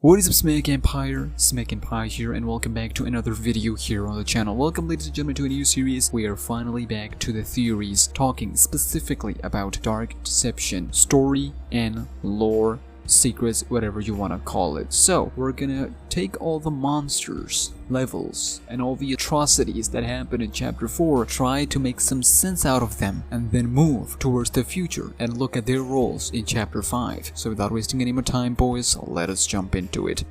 What is up, SmackNPie? SmackNPie here, and welcome back to another video here on the channel. Welcome, ladies and gentlemen, to a new series. We are finally back to the theories, talking specifically about Dark Deception, story and lore, secrets, whatever you want to call it. So we're gonna take all the monsters, levels, and all the atrocities that happened in chapter 4, try to make some sense out of them, and then move towards the future and look at their roles in chapter 5. So without wasting any more time, boys, let us jump into it.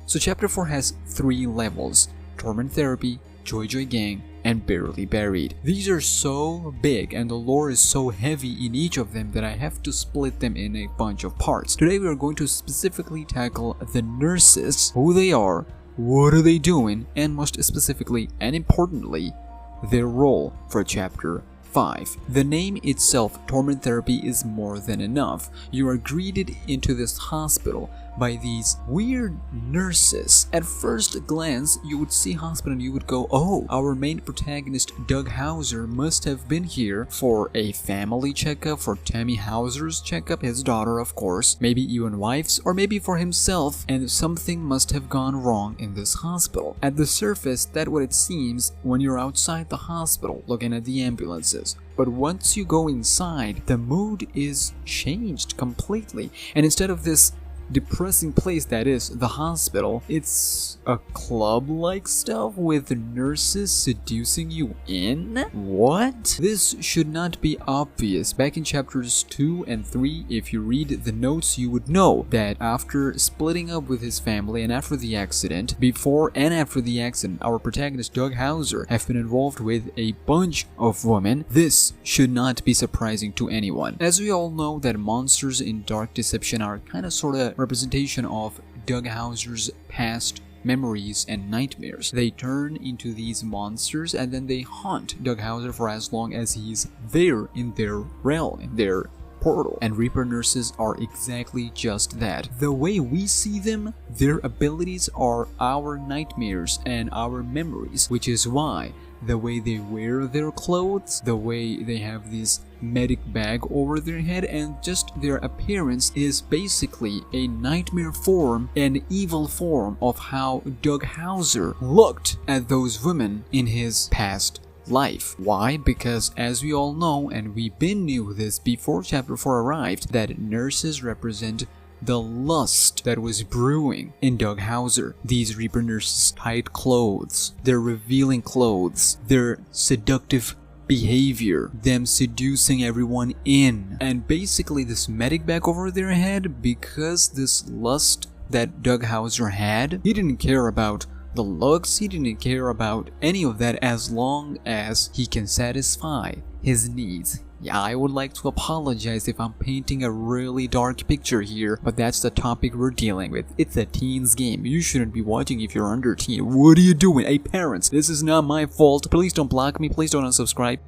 So chapter 4 has 3 levels: Torment Therapy, Joy Joy Gang, and Barely Buried. These are so big and the lore is so heavy in each of them that I have to split them in a bunch of parts. Today we are going to specifically tackle the nurses, who they are, what are they doing, and most specifically and importantly, their role for chapter 5. The name itself, Torment Therapy, is more than enough. You are greeted into this hospital by these weird nurses. At first glance, you would see hospital and you would go, oh, our main protagonist Doug Hauser must have been here for a family checkup, for Tammy Hauser's checkup, his daughter of course, maybe even wife's, or maybe for himself, and something must have gone wrong in this hospital. At the surface, that's what it seems when you're outside the hospital looking at the ambulances. But once you go inside, the mood is changed completely, and instead of this depressing place that is the hospital, it's a club-like stuff with nurses seducing you in? What? This should not be obvious. Back in chapters 2 and 3, if you read the notes, you would know that after splitting up with his family and after the accident, before and after the accident, our protagonist Doug Hauser have been involved with a bunch of women. This should not be surprising to anyone, as we all know that monsters in Dark Deception are kind of sorta representation of Doug Hauser's past memories and nightmares. They turn into these monsters and then they haunt Doug Hauser for as long as he's there in their realm, in their portal. And Reaper nurses are exactly just that. The way we see them, their abilities are our nightmares and our memories, which is why the way they wear their clothes, the way they have this medic bag over their head, and just their appearance is basically a nightmare form, an evil form of how Doug Hauser looked at those women in his past life. Why? Because as we all know, and we knew this before chapter 4 arrived, that nurses represent the lust that was brewing in Doug Hauser. These Reaper nurses' tight clothes, their revealing clothes, their seductive behavior, them seducing everyone in, and basically this medic bag over their head, because this lust that Doug Hauser had, he didn't care about the looks, he didn't care about any of that as long as he can satisfy his needs. Yeah, I would like to apologize if I'm painting a really dark picture here, but that's the topic we're dealing with. It's a teen's game. You shouldn't be watching if you're under teen. What are you doing? Hey parents, this is not my fault. Please don't block me, please don't unsubscribe.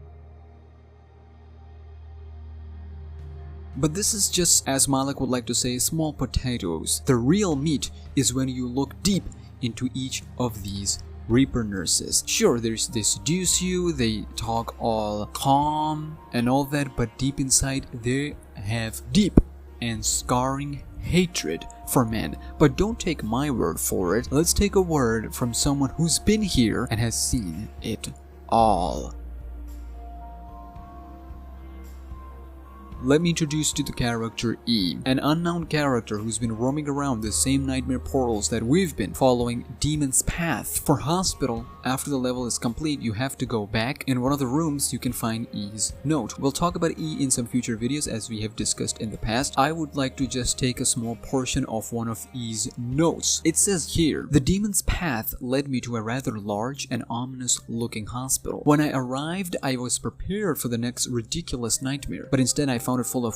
But this is just, as Malik would like to say, small potatoes. The real meat is when you look deep into each of these Reaper nurses. Sure, they seduce you, they talk all calm and all that, but deep inside they have deep and scarring hatred for men. But don't take my word for it. Let's take a word from someone who's been here and has seen it all. Let me introduce you to the character E, an unknown character who's been roaming around the same nightmare portals that we've been, following Demon's Path. For hospital, after the level is complete, you have to go back. In one of the rooms, you can find E's note. We'll talk about E in some future videos as we have discussed in the past. I would like to just take a small portion of one of E's notes. It says here, the Demon's Path led me to a rather large and ominous looking hospital. When I arrived, I was prepared for the next ridiculous nightmare, but instead I found it full of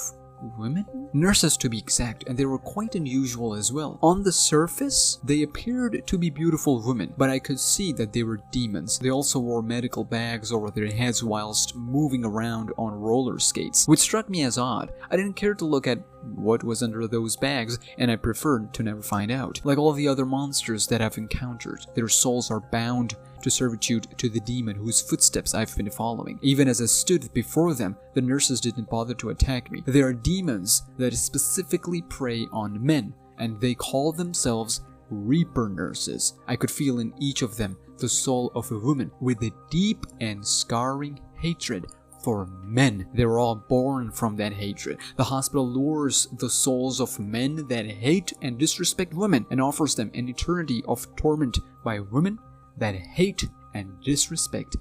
women? Nurses to be exact, and they were quite unusual as well. On the surface, they appeared to be beautiful women, but I could see that they were demons. They also wore medical bags over their heads whilst moving around on roller skates, which struck me as odd. I didn't care to look at what was under those bags, and I preferred to never find out. Like all the other monsters that I've encountered, their souls are bound to servitude to the demon whose footsteps I've been following. Even as I stood before them, the nurses didn't bother to attack me. They are demons that specifically prey on men, and they call themselves Reaper nurses. I could feel in each of them the soul of a woman with a deep and scarring hatred for men. They were all born from that hatred. The hospital lures the souls of men that hate and disrespect women and offers them an eternity of torment by women that hate and disrespect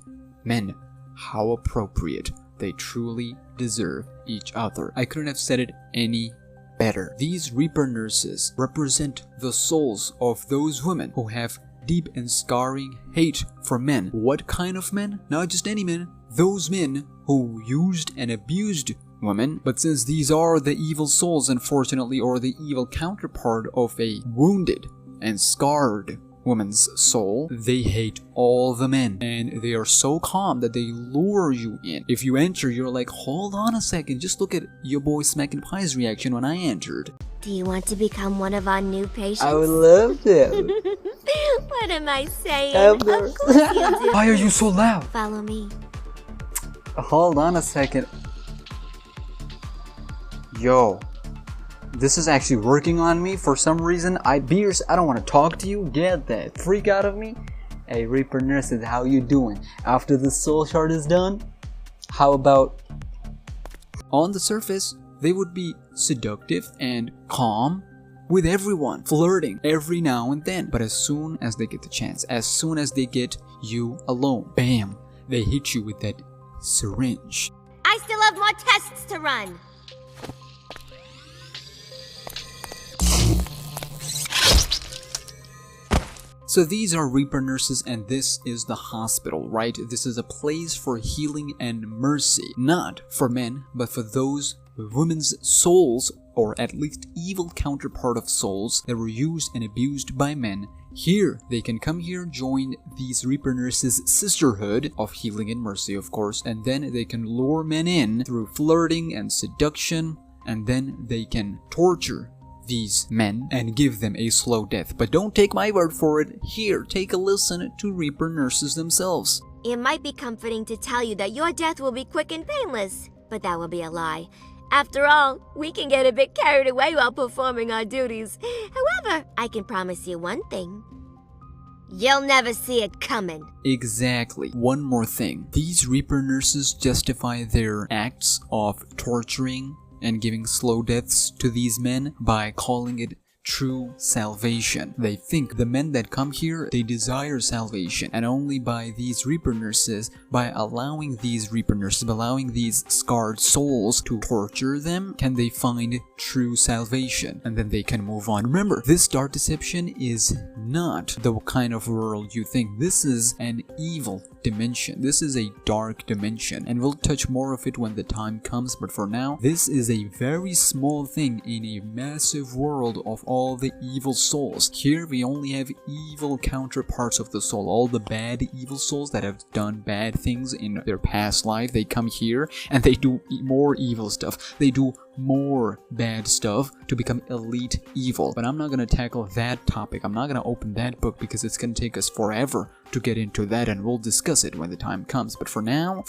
men. How appropriate. They truly deserve each other. I couldn't have said it any better. These Reaper nurses represent the souls of those women who have deep and scarring hate for men. What kind of men? Not just any men. Those men who used and abused women. But since these are the evil souls, unfortunately, or the evil counterpart of a wounded and scarred woman's soul, they hate all the men, and they are so calm that they lure you in. If you enter, you're like, hold on a second, just look at your boy SmackNPie's reaction when I entered. Do you want to become one of our new patients? I would love to. What am I saying? Of course. Of course you do. Why are you so loud? Follow me. Hold on a second. Yo, this is actually working on me for some reason. Beers, I don't want to talk to you. Get that freak out of me. Hey, Reaper nurses, how you doing? After the soul shard is done, how about... On the surface, they would be seductive and calm with everyone, flirting every now and then. But as soon as they get the chance, as soon as they get you alone, bam, they hit you with that syringe. I still have more tests to run. So these are Reaper nurses, and this is the hospital, right? This is a place for healing and mercy. Not for men, but for those women's souls, or at least evil counterpart of souls that were used and abused by men. Here, they can come here, join these Reaper nurses' sisterhood of healing and mercy, of course, and then they can lure men in through flirting and seduction, and then they can torture these men and give them a slow death. But don't take my word for it. Here, take a listen to Reaper nurses themselves. It might be comforting to tell you that your death will be quick and painless, but that will be a lie. After all, we can get a bit carried away while performing our duties. However, I can promise you one thing. You'll never see it coming. Exactly. One more thing. These Reaper nurses justify their acts of torturing and giving slow deaths to these men by calling it true salvation. They think the men that come here, they desire salvation, and only by these Reaper nurses, by allowing these Reaper nurses, by allowing these scarred souls to torture them, can they find true salvation, and then they can move on. Remember, this dark deception is not the kind of world you think. This is an evil dimension. This is a dark dimension, and we'll touch more of it when the time comes, but for now, this is a very small thing in a massive world of all the evil souls. Here we only have evil counterparts of the soul, all the bad evil souls that have done bad things in their past life. They come here and they do more evil stuff. They do more bad stuff to become elite evil. But I'm not going to tackle that topic. I'm not going to open that book because it's going to take us forever to get into that, and we'll discuss it when the time comes. But for now,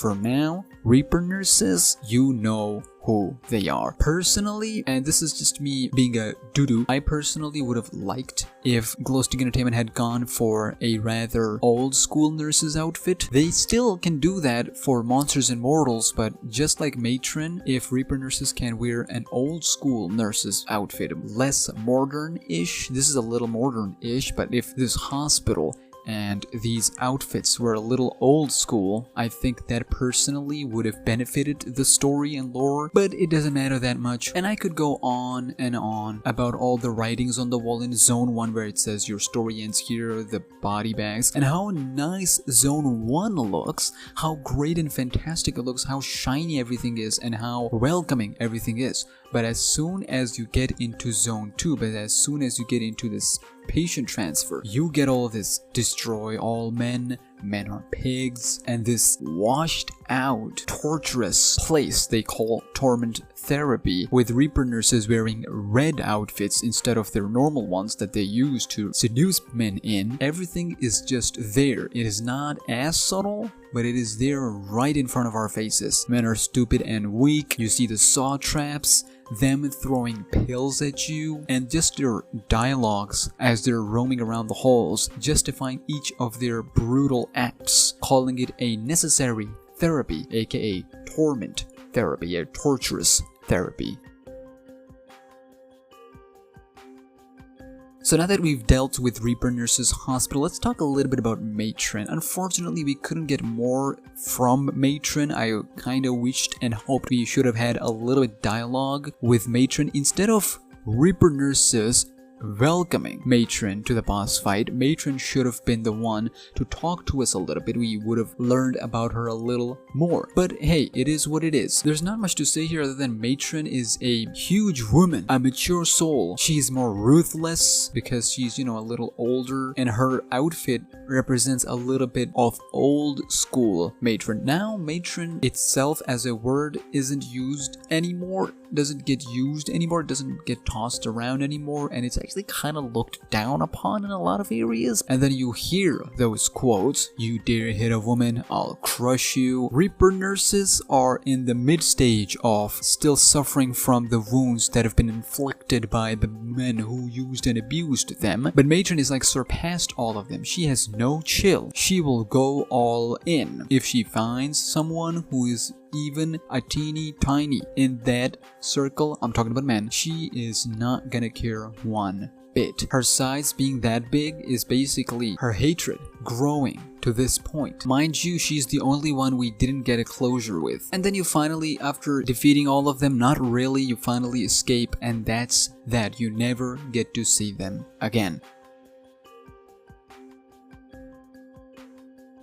Reaper nurses, you know who they are. Personally, and this is just me being a doo-doo, I personally would have liked if Glowstick Entertainment had gone for a rather old school nurse's outfit. They still can do that for Monsters and Mortals, but just like Matron, if Reaper nurses can wear an old school nurse's outfit, less modern-ish, this is a little modern-ish, but if this hospital and these outfits were a little old school, I think that personally would have benefited the story and lore, but it doesn't matter that much. And I could go on and on about all the writings on the wall in Zone 1 where it says your story ends here, the body bags, and how nice Zone 1 looks, how great and fantastic it looks, how shiny everything is, and how welcoming everything is. But as soon as you get into Zone 2, but as soon as you get into this patient transfer, you get all of this destroy all men, men are pigs, and this washed out, torturous place they call Torment Therapy, with Reaper nurses wearing red outfits instead of their normal ones that they use to seduce men in. Everything is just there. It is not as subtle, but it is there right in front of our faces. Men are stupid and weak. You see the saw traps, them throwing pills at you, and just their dialogues as they're roaming around the halls, justifying each of their brutal acts, calling it a necessary therapy, aka torment therapy, a torturous therapy. So now that we've dealt with Reaper Nurse's hospital, let's talk a little bit about Matron. Unfortunately, we couldn't get more from Matron. I kinda wished and hoped we should have had a little bit dialogue with Matron. Instead of Reaper Nurses welcoming Matron to the boss fight, Matron should have been the one to talk to us a little bit. We would have learned about her a little more. But hey, it is what it is. There's not much to say here other than Matron is a huge woman, a mature soul. She's more ruthless because she's, a little older, and her outfit represents a little bit of old school Matron. Now, Matron itself as a word isn't used anymore, doesn't get used anymore, doesn't get tossed around anymore, and it's actually kind of looked down upon in a lot of areas. And then you hear those quotes, "You dare hit a woman, I'll crush you." Reaper nurses are in the mid stage of still suffering from the wounds that have been inflicted by the men who used and abused them, but Matron is like surpassed all of them. She has no chill. She will go all in. If she finds someone who is even a teeny tiny in that circle, I'm talking about men, she is not gonna care one bit. Her size being that big is basically her hatred growing to this point. Mind you, she's the only one we didn't get a closure with. And then you finally, after defeating all of them, not really, you finally escape, and that's that. You never get to see them again.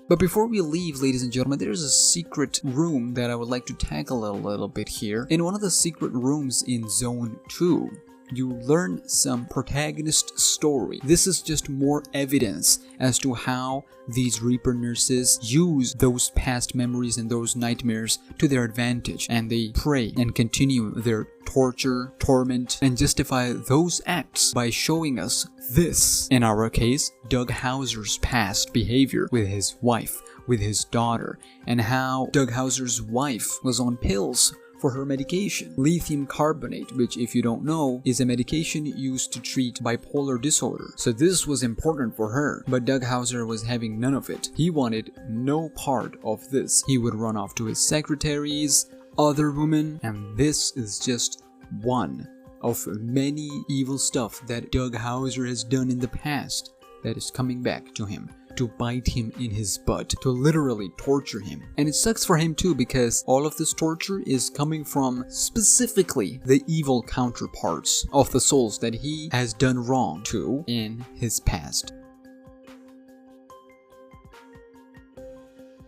But before we leave, ladies and gentlemen, there's a secret room that I would like to tackle a little bit here. In one of the secret rooms in Zone 2, you learn some protagonist story. This is just more evidence as to how these Reaper nurses use those past memories and those nightmares to their advantage, and they pray and continue their torture, torment, and justify those acts by showing us this. In our case, Doug Hauser's past behavior with his wife, with his daughter, and how Doug Hauser's wife was on pills for her medication, lithium carbonate, which, if you don't know, is a medication used to treat bipolar disorder. So this was important for her, but Doug Hauser was having none of it. He wanted no part of this. He would run off to his secretaries, other women, and this is just one of many evil stuff that Doug Hauser has done in the past that is coming back to him, to bite him in his butt, to literally torture him. And it sucks for him too, because all of this torture is coming from specifically the evil counterparts of the souls that he has done wrong to in his past.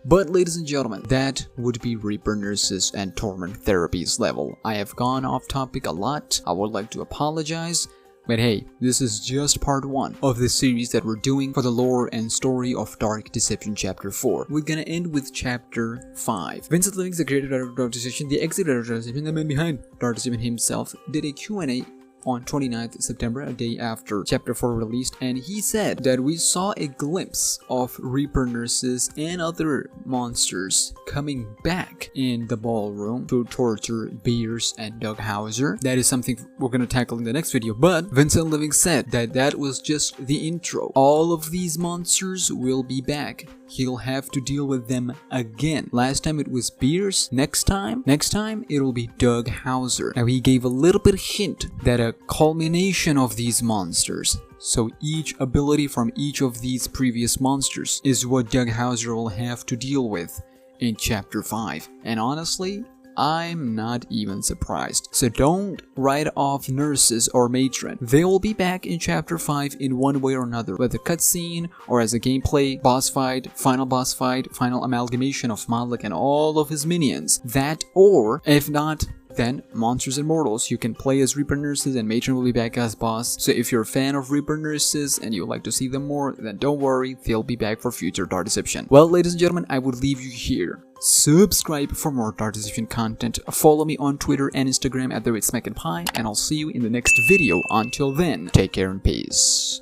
But ladies and gentlemen, that would be Reaper Nurses and Torment Therapy's level. I have gone off topic a lot. I would like to apologize. But hey, this is just part 1 of this series that we're doing for the lore and story of Dark Deception Chapter 4. We're gonna end with Chapter 5. Vincent Livings, the creator of Dark Deception, the executive of Dark Deception, the man behind Dark Deception himself, did a Q&A on 29th September, a day after Chapter 4 released, and he said that we saw a glimpse of Reaper Nurses and other monsters coming back in the ballroom to torture Beers and Doug Hauser. That is something we're going to tackle in the next video, but Vincent Living said that that was just the intro. All of these monsters will be back. He'll have to deal with them again. Last time it was Beers. Next time it'll be Doug Hauser. Now he gave a little bit of hint that a culmination of these monsters, so each ability from each of these previous monsters, is what Doug Hauser will have to deal with in Chapter 5. And honestly, I'm not even surprised. So don't write off Nurses or Matron. They will be back in Chapter 5 in one way or another, whether cutscene or as a gameplay, boss fight, final amalgamation of Malik and all of his minions. That, or if not Then, Monsters and Mortals, you can play as Reaper Nurses and Matron will be back as boss. So if you're a fan of Reaper Nurses and you would like to see them more, then don't worry, they'll be back for future Dark Deception. Well, ladies and gentlemen, I would leave you here. Subscribe for more Dark Deception content. Follow me on Twitter and Instagram at @SmackNPie, and I'll see you in the next video. Until then, take care and peace.